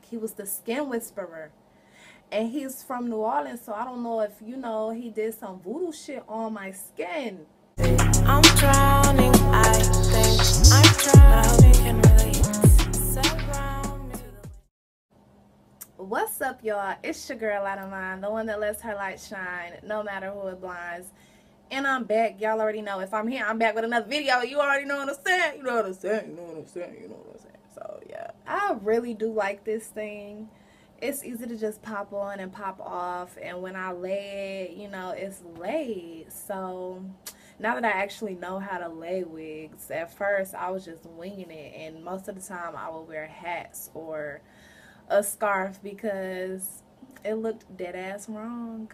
He was the skin whisperer. And he's from New Orleans, so I don't know if, you know, he did some voodoo shit on my skin. I'm drowning, I think I'm drowning, can relate. Surround me. What's up, y'all? It's your girl, OfMind, the one that lets her light shine, no matter who it blinds. And I'm back. Y'all already know. If I'm here, I'm back with another video. You already know what I'm saying. You know what I'm saying. You know what I'm saying. You know what I'm saying. So, yeah. I really do like this thing. It's easy to just pop on and pop off. And when I lay it, you know, it's laid. So, now that I actually know how to lay wigs, at first I was just winging it. And most of the time I would wear hats or a scarf because it looked dead ass wrong.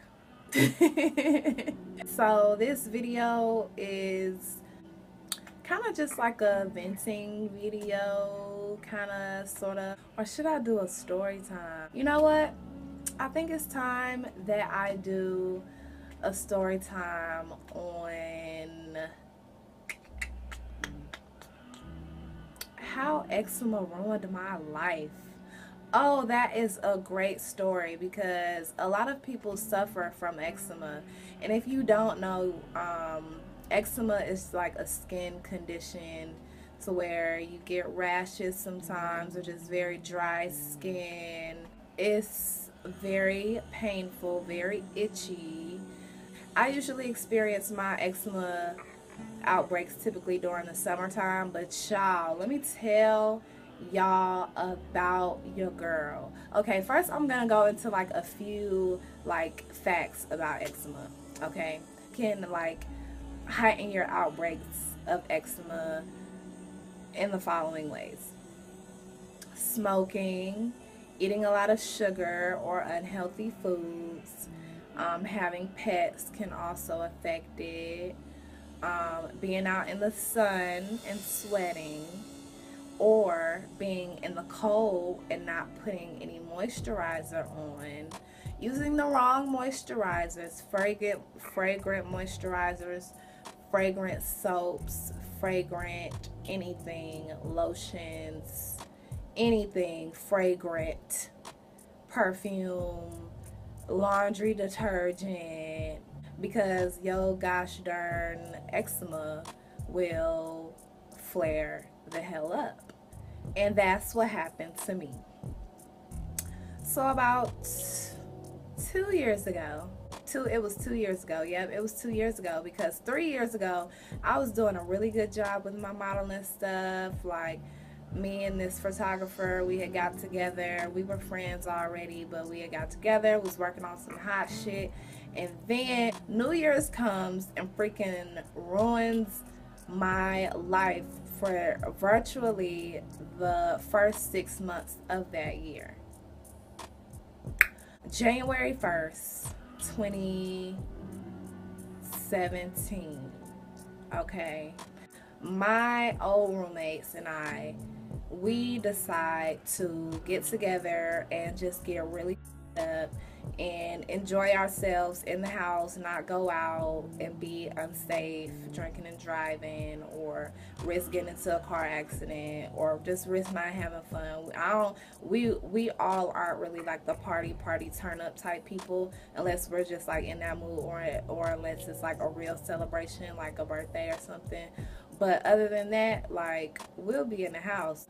So this video is kind of just like a venting video, kind of, sort of, or should I do a story time? You know what? I think it's time that I do a story time on how eczema ruined my life. Oh, that is a great story because a lot of people suffer from eczema. And if you don't know, eczema is like a skin condition to where you get rashes sometimes or just very dry skin. It's very painful, very itchy. I usually experience my eczema outbreaks typically during the summertime, but y'all, let me tell y'all about your girl. Okay, first I'm gonna go into like a few like facts about eczema. Okay, can like heighten your outbreaks of eczema in the following ways: smoking, eating a lot of sugar or unhealthy foods, having pets can also affect it, being out in the sun and sweating, or being in the cold and not putting any moisturizer on, using the wrong moisturizers, fragrant moisturizers, fragrant soaps, fragrant anything, lotions, anything fragrant, perfume, laundry detergent, because yo gosh darn eczema will flare the hell up. And that's what happened to me. So about 2 years ago, it was 2 years ago. Yep, it was 2 years ago, because 3 years ago I was doing a really good job with my modeling stuff. Like, me and this photographer, we had got together. We were friends already, but we had got together, was working on some hot shit. And then New Year's comes and freaking ruins my life for virtually the first 6 months of that year. January 1st, 2017. Okay, my old roommates and I, we decide to get together and just get really up and enjoy ourselves in the house, not go out and be unsafe, drinking and driving, or risk getting into a car accident, or just risk not having fun. We all aren't really like the party turn up type people, unless we're just like in that mood, or unless it's like a real celebration, like a birthday or something. But other than that, like, we'll be in the house.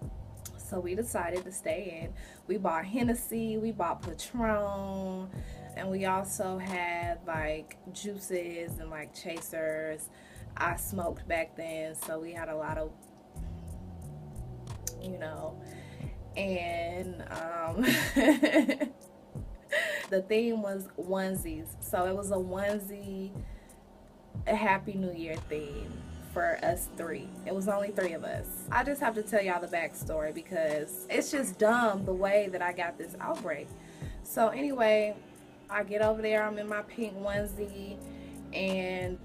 So we decided to stay in. We bought Hennessy, we bought Patron, and we also had like juices and like chasers. I smoked back then, so we had a lot of, you know, and the theme was onesies. So it was a onesie, a Happy New Year theme for us three. It was only 3 of us. I just have to tell y'all the backstory because it's just dumb the way that I got this outbreak. So anyway, I get over there, I'm in my pink onesie, and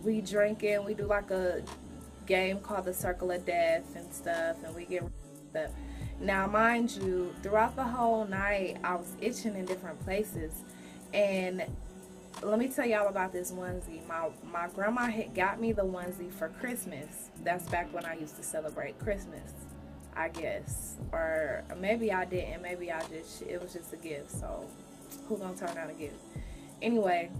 we drinking. We do like a game called the Circle of Death and stuff, and we get stuff. Now mind you, throughout the whole night I was itching in different places. And let me tell y'all about this onesie. My grandma had got me the onesie for Christmas. That's back when I used to celebrate Christmas. I guess. Or maybe I didn't. Maybe it was just a gift. So who gonna turn down a gift? Anyway,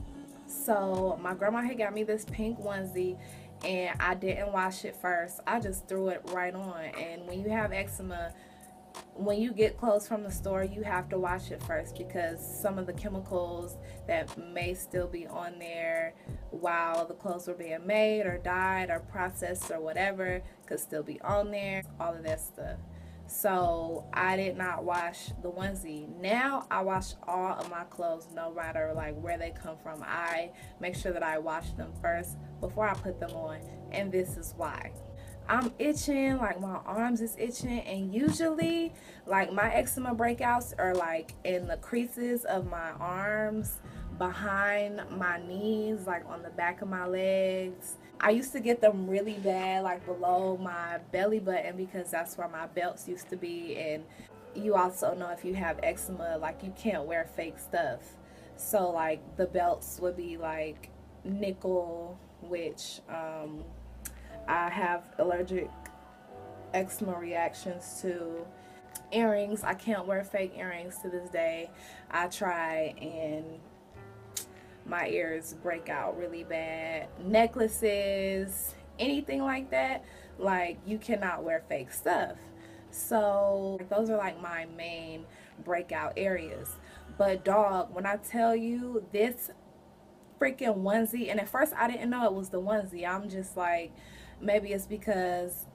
so my grandma had got me this pink onesie, and I didn't wash it first. I just threw it right on. And when you have eczema, when you get clothes from the store, you have to wash it first, because some of the chemicals that may still be on there while the clothes were being made or dyed or processed or whatever could still be on there, all of that stuff. So I did not wash the onesie. Now I wash all of my clothes, no matter like where they come from. I make sure that I wash them first before I put them on, and this is why. I'm itching, like my arms is itching, and usually like my eczema breakouts are like in the creases of my arms, behind my knees, like on the back of my legs. I used to get them really bad like below my belly button, because that's where my belts used to be. And you also know, if you have eczema, like you can't wear fake stuff. So like the belts would be like nickel, which I have allergic eczema reactions to. Earrings, I can't wear fake earrings to this day. I try and my ears break out really bad. Necklaces, anything like that, like you cannot wear fake stuff. So those are like my main breakout areas. But dog, when I tell you this freaking onesie, and at first I didn't know it was the onesie. I'm just like, maybe it's because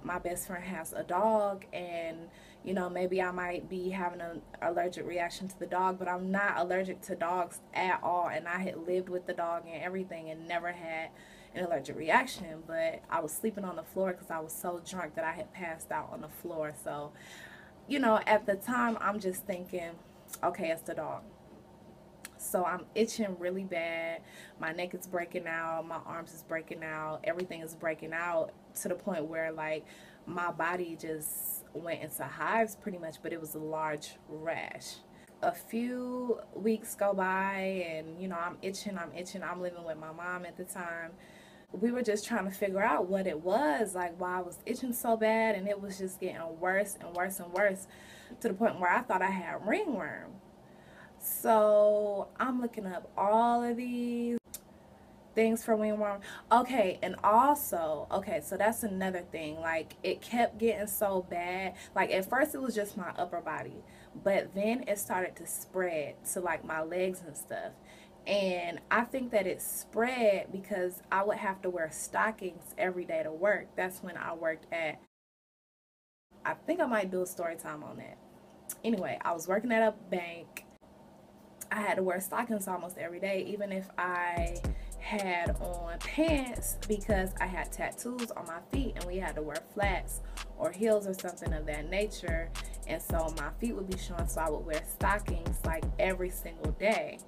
my best friend has a dog, and you know, maybe I might be having an allergic reaction to the dog, but I'm not allergic to dogs at all. And I had lived with the dog and everything and never had an allergic reaction, but I was sleeping on the floor because I was so drunk that I had passed out on the floor. So, you know, at the time I'm just thinking, okay, it's the dog. So I'm itching really bad. My neck is breaking out. My arms is breaking out. Everything is breaking out to the point where like my body just went into hives pretty much, but it was a large rash. A few weeks go by, and you know, I'm itching. I'm living with my mom at the time. We were just trying to figure out what it was, like why I was itching so bad, and it was just getting worse and worse and worse, to the point where I thought I had ringworm. So I'm looking up all of these things for ringworm. Okay, and also, okay, so that's another thing. Like, it kept getting so bad. Like, at first it was just my upper body, but then it started to spread to like my legs and stuff. And I think that it spread because I would have to wear stockings every day to work. That's when I worked at, I think I might do a story time on that. Anyway, I was working at a bank. I had to wear stockings almost every day, even if I had on pants, because I had tattoos on my feet and we had to wear flats or heels or something of that nature. And so my feet would be showing, so I would wear stockings like every single day.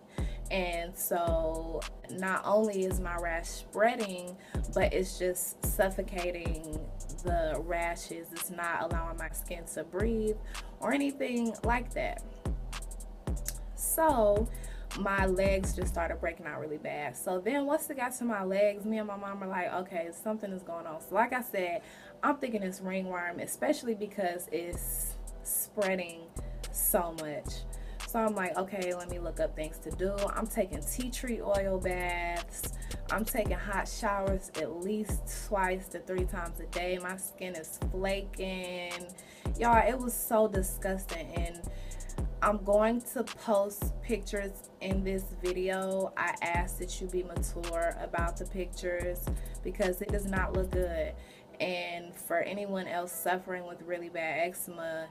And so not only is my rash spreading, but it's just suffocating the rashes. It's not allowing my skin to breathe or anything like that. So my legs just started breaking out really bad. So then once it got to my legs, me and my mom were like, okay, something is going on. So like I said, I'm thinking it's ringworm, especially because it's spreading so much. So I'm like, okay, let me look up things to do. I'm taking tea tree oil baths. I'm taking hot showers at least 2 to 3 times a day. My skin is flaking. Y'all, it was so disgusting. And I'm going to post pictures in this video. I ask that you be mature about the pictures because it does not look good. And for anyone else suffering with really bad eczema,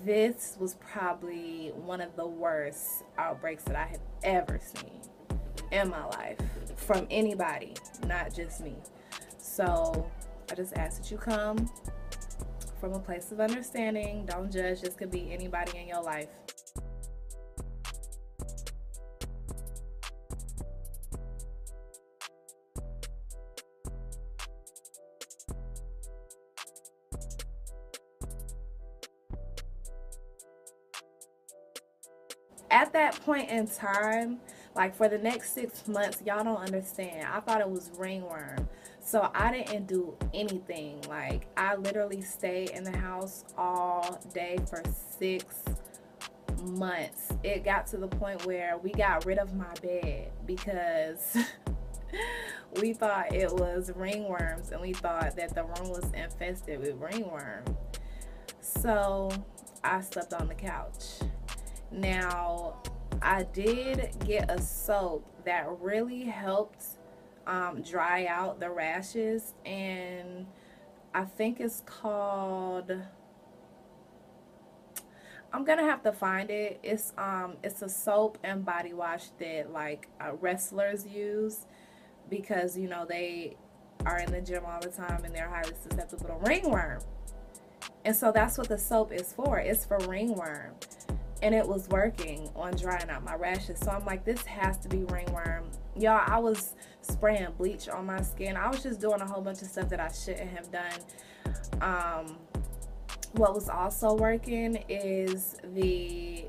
this was probably one of the worst outbreaks that I have ever seen in my life from anybody, not just me. So I just ask that you come from a place of understanding. Don't judge. This could be anybody in your life. At that point in time, like for the next 6 months, y'all don't understand, I thought it was ringworm. So I didn't do anything. Like, I literally stayed in the house all day for 6 months. It got to the point where we got rid of my bed because we thought it was ringworms, and we thought that the room was infested with ringworms. So I slept on the couch. Now, I did get a soap that really helped dry out the rashes, and I think it's called, I'm gonna have to find it. It's a soap and body wash that like wrestlers use, because you know they are in the gym all the time and they're highly susceptible to ringworm. And so that's what the soap is for. It's for ringworm. And it was working on drying out my rashes. So I'm like, this has to be ringworm. Y'all, I was spraying bleach on my skin. I was just doing a whole bunch of stuff that I shouldn't have done. What was also working is the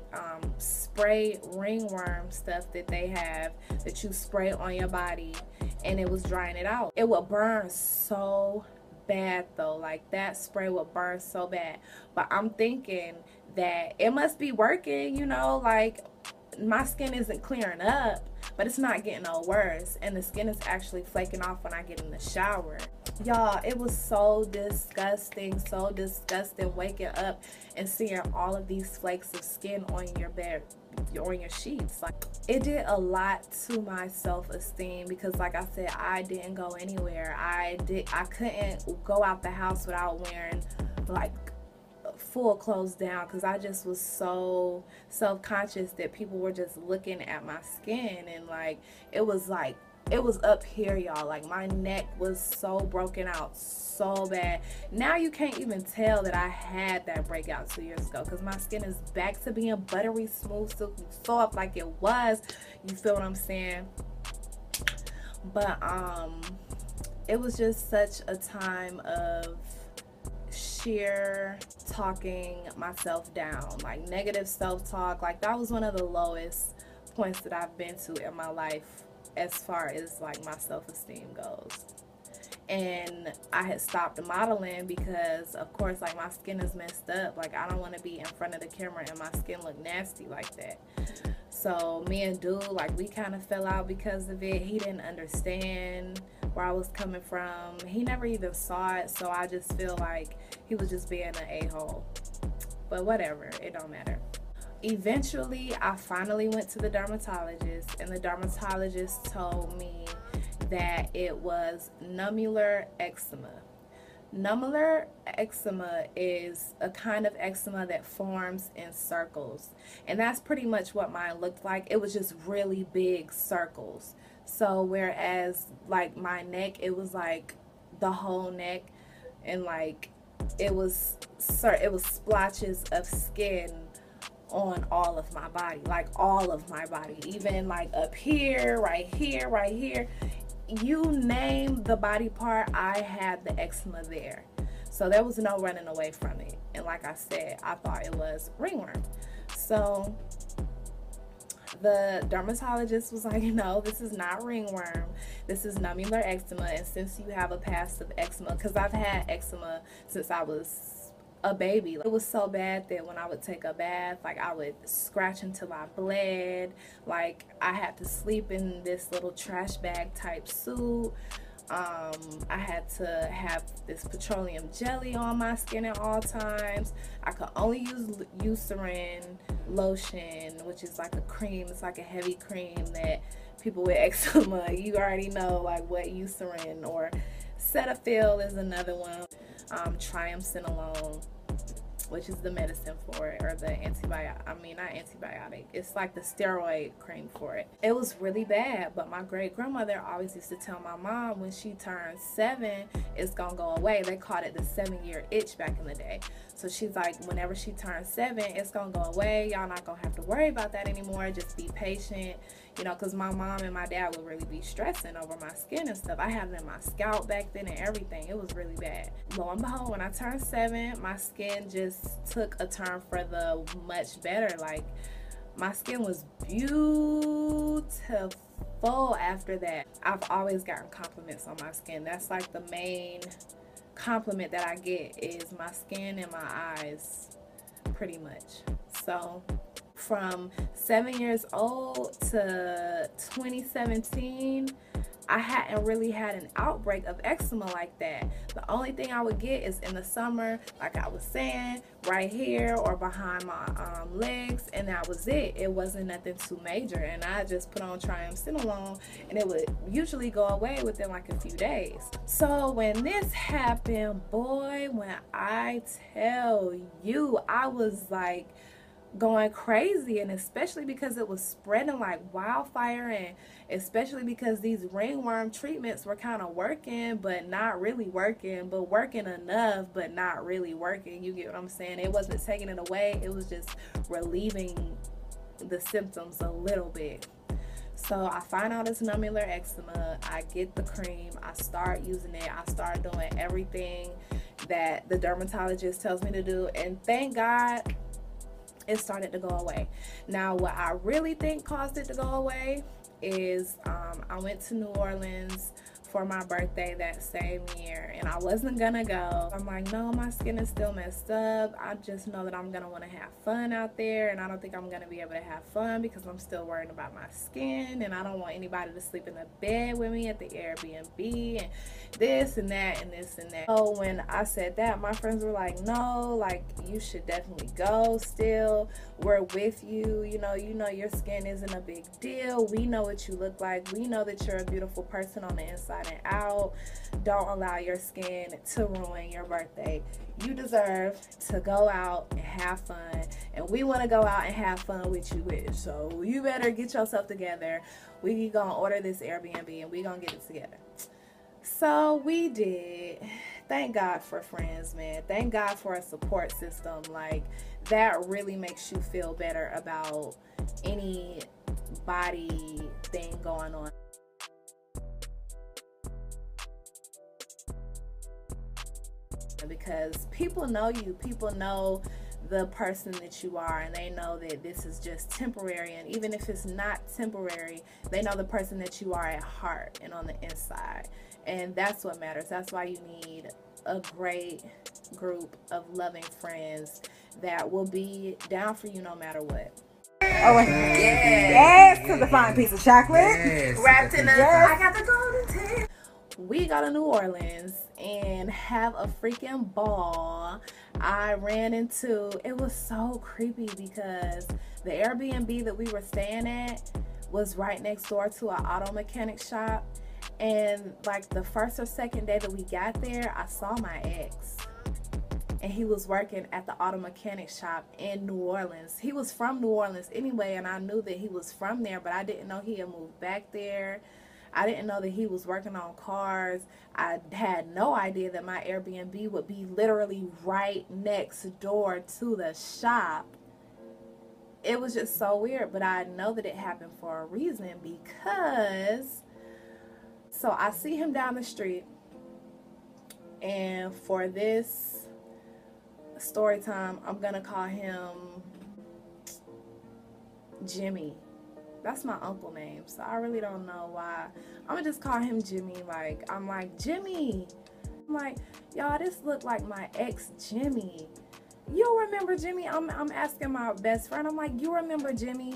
spray ringworm stuff that they have that you spray on your body, and it was drying it out. It would burn so bad though. Like, that spray would burn so bad. But I'm thinking that it must be working, you know, like my skin isn't clearing up, but it's not getting no worse, and the skin is actually flaking off when I get in the shower. Y'all, it was so disgusting waking up and seeing all of these flakes of skin on your bed, on your sheets. Like, it did a lot to my self-esteem, because like I said, I didn't go anywhere. I couldn't go out the house without wearing like full clothes down, because I just was so self-conscious that people were just looking at my skin. And like it was up here, y'all. Like, my neck was so broken out so bad. Now you can't even tell that I had that breakout 2 years ago, because my skin is back to being buttery smooth, silky soft like it was. You feel what I'm saying? But it was just such a time of sheer talking myself down, like negative self-talk. Like, that was one of the lowest points that I've been to in my life as far as like my self-esteem goes. And I had stopped modeling because of course, like, my skin is messed up. Like, I don't want to be in front of the camera and my skin look nasty like that. So me and dude, like, we kind of fell out because of it. He didn't understand where I was coming from. He never even saw it, so I just feel like he was just being an a-hole. But whatever, it don't matter. Eventually, I finally went to the dermatologist, and the dermatologist told me that it was nummular eczema. Nummular eczema is a kind of eczema that forms in circles, and that's pretty much what mine looked like. It was just really big circles. So whereas like my neck, it was like the whole neck, and like it was splotches of skin on all of my body, like all of my body, even like up here, right here, right here. You name the body part, I had the eczema there. So there was no running away from it. And like I said, I thought it was ringworm. So the dermatologist was like, no, this is not ringworm. This is nummular eczema. And since you have a past of eczema, because I've had eczema since I was a baby. It was so bad that when I would take a bath, like, I would scratch until I bled. Like, I had to sleep in this little trash bag type suit. I had to have this petroleum jelly on my skin at all times. I could only use Eucerin lotion, which is like a cream. It's like a heavy cream that people with eczema, you already know like what Eucerin, or Cetaphil is another one. Triamcinolone, which is the medicine for it, or the antibiotic. It's like the steroid cream for it. It was really bad, but my great grandmother always used to tell my mom when she turned 7, it's gonna go away. They called it the 7-year itch back in the day. So she's like, whenever she turns 7, it's gonna go away. Y'all not gonna have to worry about that anymore. Just be patient. You know, because my mom and my dad would really be stressing over my skin and stuff. I had it in my scalp back then and everything. It was really bad. Lo and behold, when I turned 7, my skin just took a turn for the much better. Like, My skin was beautiful after that. I've always gotten compliments on my skin. That's like the main compliment that I get, is my skin and my eyes, pretty much. So from 7 years old to 2017, I hadn't really had an outbreak of eczema like that. The only thing I would get is in the summer, like I was saying, right here or behind my legs, and that was it. It wasn't nothing too major, and I just put on triamcinolone, and it would usually go away within like a few days. So when this happened, boy, when I tell you, I was like going crazy, and especially because it was spreading like wildfire, and especially because these ringworm treatments were kind of working but not really working, but working enough but not really working. You get what I'm saying? It wasn't taking it away, it was just relieving the symptoms a little bit. So I find out it's nummular eczema. I get the cream, I start using it, I start doing everything that the dermatologist tells me to do, and thank God it started to go away. Now, what I really think caused it to go away is I went to New Orleans for my birthday that same year, and I wasn't gonna go. I'm like, no, my skin is still messed up. I just know that I'm gonna want to have fun out there, and I don't think I'm gonna be able to have fun because I'm still worrying about my skin, and I don't want anybody to sleep in the bed with me at the Airbnb, and this and that and this and that. So when I said that, my friends were like, no, like, you should definitely go still. We're with you. You know your skin isn't a big deal. We know what you look like. We know that you're a beautiful person on the inside and out. Don't allow your skin to ruin your birthday. You deserve to go out and have fun, and we want to go out and have fun with you. So you better get yourself together. We gonna order this Airbnb and we gonna get it together. So we did. Thank God for friends, man. Thank God for a support system. Like, that really makes you feel better about any body thing going on. Because people know you, people know the person that you are, and they know that this is just temporary, and even if it's not temporary, they know the person that you are at heart and on the inside, and that's what matters. That's why you need a great group of loving friends that will be down for you no matter what. Oh, wait. Yes, to the fine piece of chocolate. Yes. Wrapped in a, Yes. I got the golden tail. We go to New Orleans and have a freaking ball. I ran into, it was so creepy because the Airbnb that we were staying at was right next door to an auto mechanic shop. And like the first or second day that we got there, I saw my ex. And he was working at the auto mechanic shop in New Orleans. He was from New Orleans anyway, and I knew that he was from there, but I didn't know he had moved back there. I didn't know that he was working on cars. I had no idea that my Airbnb would be literally right next door to the shop. It was just so weird, but I know that it happened for a reason, because so I see him down the street, and for this story time, I'm gonna call him Jimmy. That's my uncle name, so I really don't know why. I'm gonna just call him Jimmy. Like, I'm like, Jimmy. I'm like, y'all, this look like my ex Jimmy. You remember Jimmy? I'm asking my best friend. I'm like, you remember Jimmy?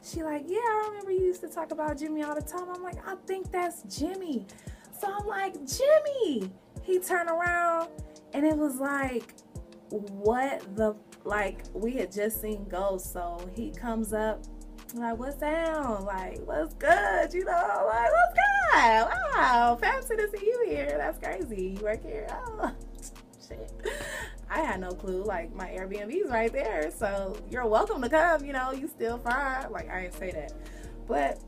She like, yeah, I remember you used to talk about Jimmy all the time. I'm like, I think that's Jimmy. So I'm like, Jimmy. He turned around, and it was like, what the, like, we had just seen ghosts. So he comes up, like, what's down? Like, what's good? You know, like, what's good? Wow, fancy to see you here. That's crazy. You work here? Oh, shit. I had no clue. Like, my Airbnb's right there, so you're welcome to come. You know, you still fine. Like, I didn't say that, but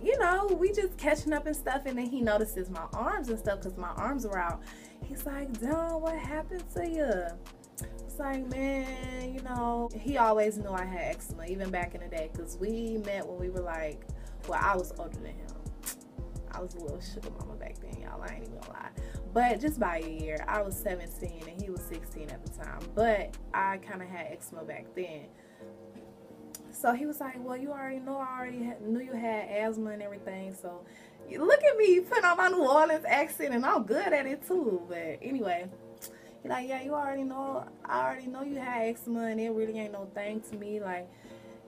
you know, we just catching up and stuff. And then he notices my arms and stuff because my arms were out. He's like, Dawn, what happened to you? It's like, man, you know, he always knew I had eczema, even back in the day, because we met when we were like, well, I was older than him. I was a little sugar mama back then, y'all. I ain't even gonna lie. But just by a year. I was 17 and he was 16 at the time. But I kind of had eczema back then. So he was like, well, you already know, I already knew you had asthma and everything. So look at me putting on my New Orleans accent, and I'm good at it too. But anyway, he like, yeah, you already know, I already know you had eczema, and it really ain't no thing to me. Like,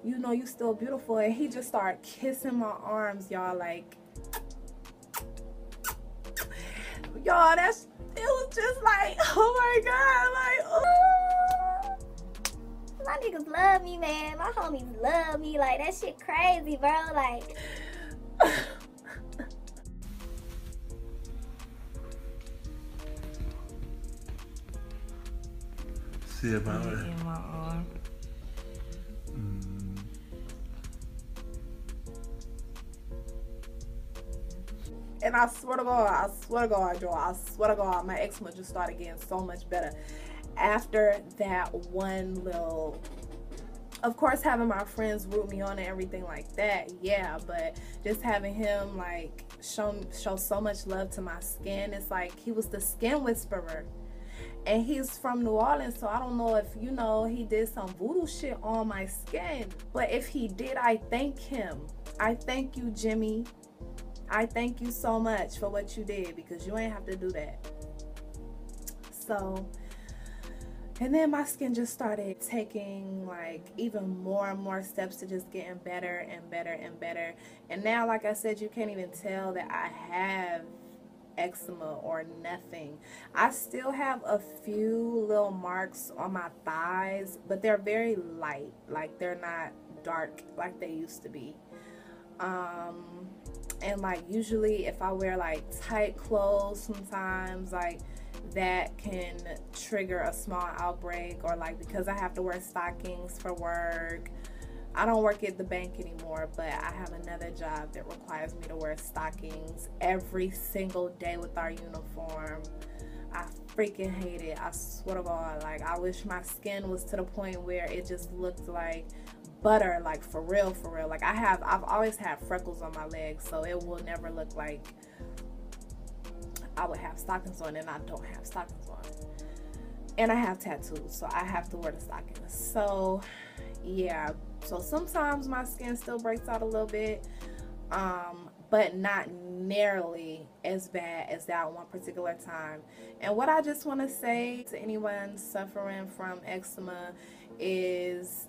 you know, you still beautiful. And he just started kissing my arms, y'all. Like, y'all, it was just like, oh my God, like, oh. My niggas love me, man. My homies love me. Like, that shit crazy, bro. Like, See about it. In my arm. And I swear to God, Joel, I swear to God, my eczema just started getting so much better after that one little, of course, having my friends root me on and everything like that, yeah, but just having him like show so much love to my skin. It's like he was the skin whisperer, and he's from New Orleans, so I don't know if, you know, he did some voodoo shit on my skin, but if he did, I thank him. I thank you, Jimmy. I thank you so much for what you did, because you ain't have to do that. So, and then my skin just started taking like even more and more steps to just getting better and better and better. And now, like I said, you can't even tell that I have eczema or nothing. I still have a few little marks on my thighs, but they're very light. Like, they're not dark like they used to be. And like usually if I wear like tight clothes sometimes, like that can trigger a small outbreak, or like because I have to wear stockings for work. I don't work at the bank anymore, but I have another job that requires me to wear stockings every single day with our uniform. I freaking hate it. I swear to God, like I wish my skin was to the point where it just looked like butter, like for real. Like I've always had freckles on my legs, so it will never look like I would have stockings on, and I don't have stockings on. And I have tattoos, so I have to wear the stockings. So yeah, so sometimes my skin still breaks out a little bit, but not nearly as bad as that one particular time. And what I just want to say to anyone suffering from eczema is,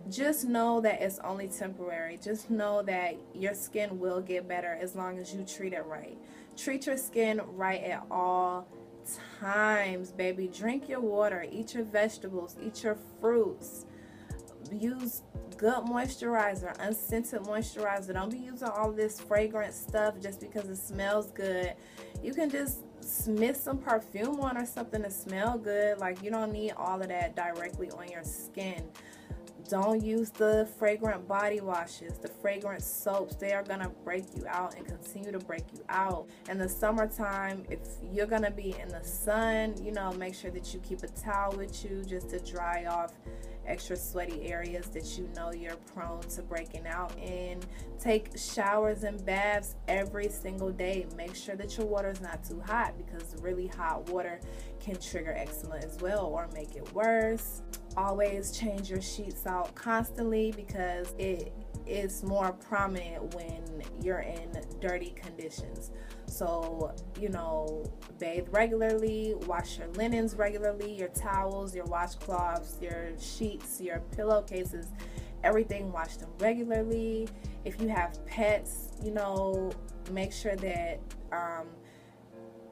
just know that it's only temporary. Just know that your skin will get better as long as you treat it right. Treat your skin right at all times, baby. Drink your water, eat your vegetables, eat your fruits. Use good moisturizer, unscented moisturizer. Don't be using all this fragrant stuff just because it smells good. You can just mix some perfume on or something to smell good. Like, you don't need all of that directly on your skin. Don't use the fragrant body washes, the fragrant soaps. They are gonna break you out and continue to break you out. In the summertime, if you're gonna be in the sun, you know, make sure that you keep a towel with you just to dry off extra sweaty areas that you know you're prone to breaking out in. Take showers and baths every single day. Make sure that your water is not too hot, because really hot water can trigger eczema as well or make it worse. Always change your sheets out constantly, because it is more prominent when you're in dirty conditions. So, you know, bathe regularly, wash your linens regularly, your towels, your washcloths, your sheets, your pillowcases, everything, wash them regularly. If you have pets, you know, make sure that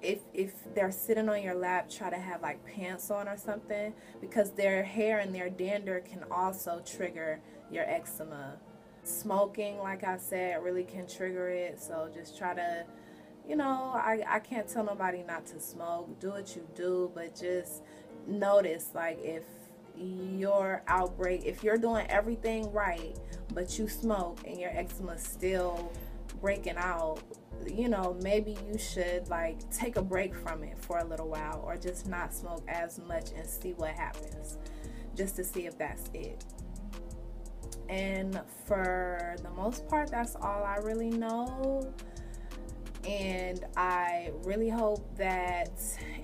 if they're sitting on your lap, try to have like pants on or something, because their hair and their dander can also trigger your eczema. Smoking, like I said, really can trigger it. So just try to, you know, I can't tell nobody not to smoke. Do what you do, but just notice, like, if your outbreak, if you're doing everything right but you smoke and your eczema still breaking out, you know, maybe you should like take a break from it for a little while, or just not smoke as much and see what happens, just to see if that's it. And for the most part, that's all I really know. And I really hope that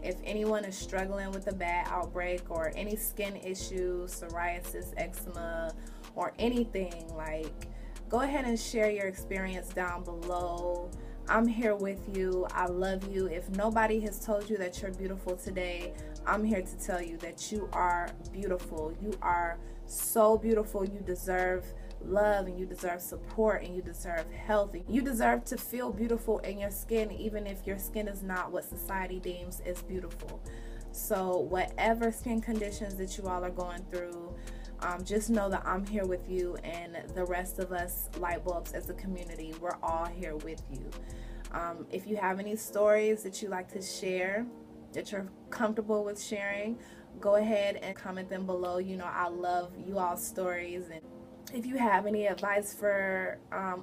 if anyone is struggling with a bad outbreak or any skin issues, psoriasis, eczema, or anything, like, go ahead and share your experience down below. I'm here with you. I love you. If nobody has told you that you're beautiful today, I'm here to tell you that you are beautiful. You are so beautiful. You deserve love, and you deserve support, and you deserve health. You deserve to feel beautiful in your skin, even if your skin is not what society deems as beautiful. So whatever skin conditions that you all are going through, just know that I'm here with you, and the rest of us light bulbs as a community, we're all here with you. If you have any stories that you like to share, that you're comfortable with sharing, go ahead and comment them below. You know, I love you all's stories. And if you have any advice for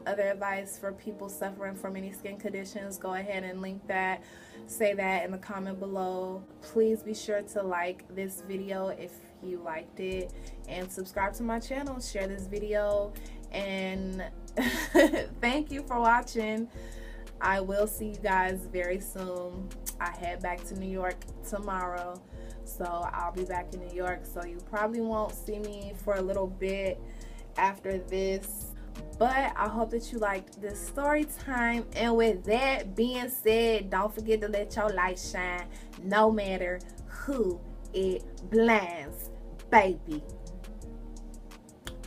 other advice for people suffering from any skin conditions, go ahead and link that, say that in the comment below. Please be sure to like this video if you liked it, and subscribe to my channel, share this video, and thank you for watching. I will see you guys very soon. I head back to New York tomorrow, so I'll be back in New York, so you probably won't see me for a little bit after this, but I hope that you liked this story time. And with that being said, don't forget to let your light shine no matter who it blinds, baby.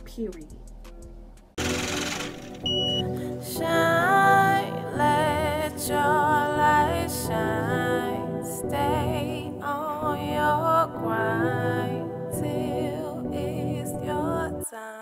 Period. Shine, let your light shine. Stay on your grind till it's your time.